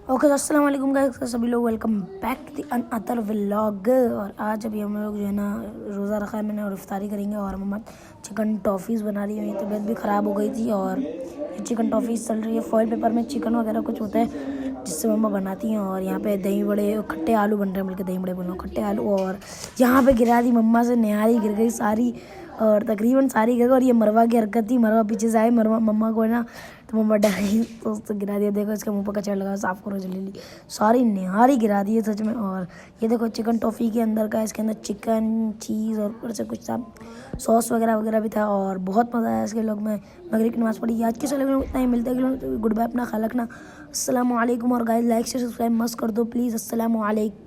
Okay, अस्सलाम वालेकुम guys, सभी लोग welcome back to the another vlog. और आज अभी हम लोग जो है ना रोज़ा रखा है मैंने और इफ्तारी करेंगे। और मम्मा चिकन टॉफ़ीज़ बना रही है। मेरी तबीयत भी ख़राब हो गई थी और ये चिकन टॉफ़ीज़ चल रही है। फॉइल पेपर में चिकन वगैरह कुछ होता है जिससे मम्मा बनाती हैं। और यहाँ पे दही बड़े खट्टे आलू बन रहे हैं, बल्कि दही बड़े बोल रहा हूँ, खट्टे आलू। और यहाँ पे गिरा दी मम्मा से, निहारी गिर गई सारी, और तकरीबन सारी गिर गई। और ये मरवा की हरकत थी, मरवा पीछे से आए, मरवा मम्मा को है ना, तो मम्मा डर गई तो उसको गिरा दिया। देखो इसके मुंह पर कचरा लगा, साफ करो जल्दी, सारी निहारी गिरा दी है सच में। और ये देखो चिकन टॉफ़ी के अंदर का, इसके अंदर चिकन चीज़ और ऊपर से कुछ था सॉस वगैरह वगैरह भी था। और बहुत मज़ा आया इसके लोग में। मगरिब की नमाज़ पढ़ी। आज के चले में इतना ही, मिलते हैं तो गुड बाय, अपना ख्याल रखना। अस्सलाम वालेकुम। और गाइस लाइक से सब्सक्राइब मस्त कर दो प्लीज़। अस्सलाम वालेकुम।